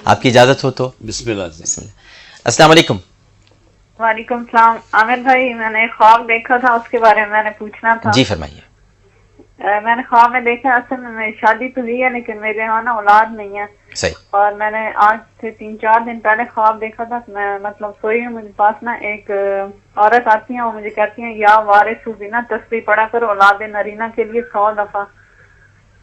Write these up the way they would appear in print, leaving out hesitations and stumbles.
آپ کی اجازت ہو تو بسم اللہ. السلام علیکم. وعلیکم السلام. عامر بھائی، میں نے خواب دیکھا تھا، اس کے بارے میں نے پوچھنا تھا. جی فرمائیے. میں نے خواب میں دیکھا، اصل میں میری شادی تو ہوئی ہے لیکن میرے یہاں نا اولاد نہیں ہے. صحیح. اور میں نے آج سے 3-4 دن پہلے خواب دیکھا تھا کہ میں مطلب سوئی ہوں، مجھے پاس نا ایک عورت آتی ہیں، وہ مجھے کہتی ہیں یا وارث بنا تسبیح پڑھا کرو اولاد نرینہ کے لیے 100 دفعہ.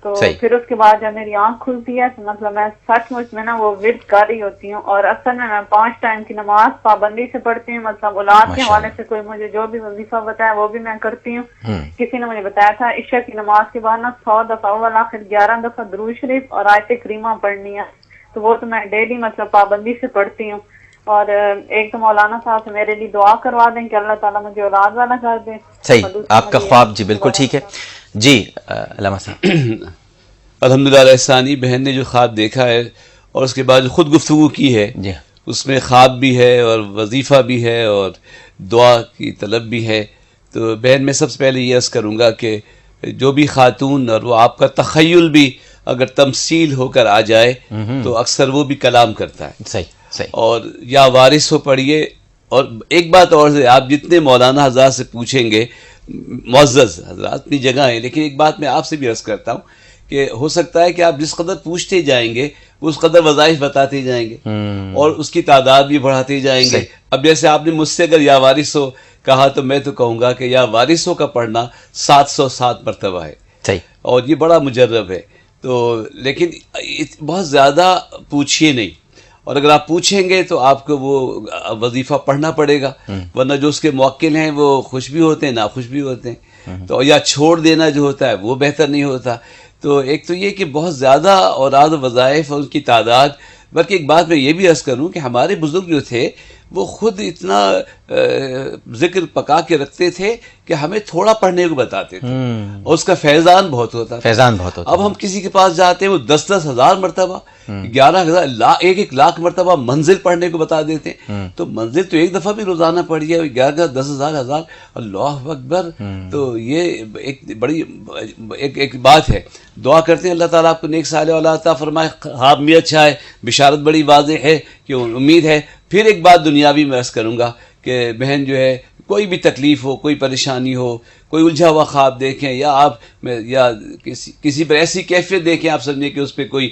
تو پھر اس کے بعد جب میری آنکھ کھلتی ہے تو مطلب میں سچ مچ میں نا وہ ورد کر رہی ہوتی ہوں. اور اصل میں 5 ٹائم کی نماز پابندی سے پڑھتی ہوں، مطلب اولاد کے حوالے سے کوئی مجھے جو بھی وظیفہ بتایا وہ بھی میں کرتی ہوں. کسی نے مجھے بتایا تھا عشاء کی نماز کے بعد نا 100 دفعہ اول آخر 11 دفعہ درود شریف اور آیت کریمہ پڑھنی ہے. تو وہ تو میں ڈیلی مطلب پابندی سے پڑھتی ہوں. اور ایک تو مولانا صاحب سے میرے لیے دعا کروا دیں کہ اللہ تعالیٰ مجھے اولاد والا کر دے. صحیح. آپ کا خواب جی بالکل ٹھیک ہے. جی علامہ صاحب. الحمدللہ احسانی بہن نے جو خواب دیکھا ہے اور اس کے بعد جو خود گفتگو کی ہے، جی اس میں خواب بھی ہے اور وظیفہ بھی ہے اور دعا کی طلب بھی ہے. تو بہن میں سب سے پہلے یہ عرض کروں گا کہ جو بھی خاتون اور وہ آپ کا تخیل بھی اگر تمثیل ہو کر آ جائے تو اکثر وہ بھی کلام کرتا ہے. صحیح صحیح. اور یا وارث ہو پڑھیے. اور ایک بات اور سے، آپ جتنے مولانا حضرات سے پوچھیں گے، معزز حضرات اپنی جگہ ہیں، لیکن ایک بات میں آپ سے بھی عرض کرتا ہوں کہ ہو سکتا ہے کہ آپ جس قدر پوچھتے جائیں گے اس قدر وظائف بتاتے جائیں گے اور اس کی تعداد بھی بڑھاتے جائیں گے. اب جیسے آپ نے مجھ سے اگر یا وارث ہو کہا تو میں تو کہوں گا کہ یا وارثوں کا پڑھنا 707 مرتبہ ہے. صحیح. اور یہ بڑا مجرب ہے. تو لیکن بہت زیادہ پوچھیے نہیں، اور اگر آپ پوچھیں گے تو آپ کو وہ وظیفہ پڑھنا پڑے گا، ورنہ جو اس کے موکل ہیں وہ خوش بھی ہوتے ہیں ناخوش بھی ہوتے ہیں. تو یا چھوڑ دینا جو ہوتا ہے وہ بہتر نہیں ہوتا. تو ایک تو یہ کہ بہت زیادہ اوراد و وظائف اور ان کی تعداد. بلکہ ایک بات میں یہ بھی عرض کروں کہ ہمارے بزرگ جو تھے وہ خود اتنا ذکر پکا کے رکھتے تھے کہ ہمیں تھوڑا پڑھنے کو بتاتے تھے اور اس کا فیضان بہت ہوتا تھا. اب ہم کسی کے پاس جاتے ہیں وہ 10-10 ہزار مرتبہ 11,000 1 لاکھ مرتبہ منزل پڑھنے کو بتا دیتے ہیں. تو منزل تو ایک دفعہ بھی روزانہ پڑھیے 11 10,000 اللہ اکبر. تو یہ ایک بڑی ایک بات ہے. دعا کرتے ہیں اللہ تعالیٰ آپ کو نیک صالح اولاد عطا فرمائے. خواب بھی اچھا ہے، بشارت بڑی واضح ہے کہ امید ہے. پھر ایک بات دنیاوی میں عرض کروں گا کہ بہن جو ہے کوئی بھی تکلیف ہو، کوئی پریشانی ہو، کوئی الجھا ہوا خواب دیکھیں یا آپ یا کسی پر ایسی کیفیت دیکھیں آپ سمجھیں کہ اس پہ کوئی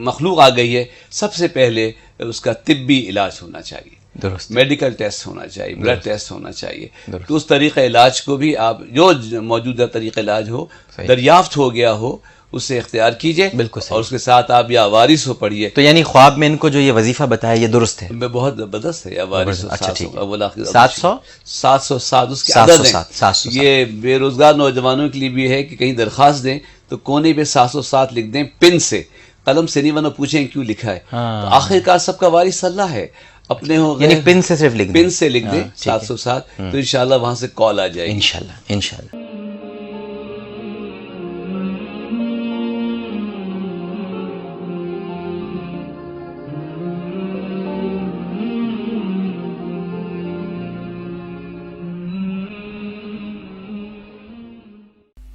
مخلوق آ گئی ہے، سب سے پہلے اس کا طبی علاج ہونا چاہیے. درست. میڈیکل ٹیسٹ ہونا چاہیے، بلڈ ٹیسٹ ہونا چاہیے. تو اس طریقہ علاج کو بھی آپ جو موجودہ طریقہ علاج ہو دریافت ہو گیا ہو اسے اختیار کیجئے. بالکل. اور اس کے ساتھ آپ یا وارث ہو پڑھیے. تو یعنی خواب میں ان کو جو یہ وظیفہ بتایا یہ درست ہے؟ بہت زبردست ہے. یا وارث. اچھا ٹھیک ہے. 707 اس کے عدد ہیں. یہ بے روزگار نوجوانوں کے لیے بھی ہے کہ کہیں درخواست دیں تو کونے پہ 707 لکھ دیں پن سے، قلم سے نہیں، ورنہ پوچھیں کیوں لکھا ہے. تو آخر کار سب کا وارث اللہ ہے. اپنے ہو یعنی پن سے صرف لکھ دیں، پن سے لکھ دیں 707 تو انشاءاللہ وہاں سے کال آ جائے گی. انشاءاللہ.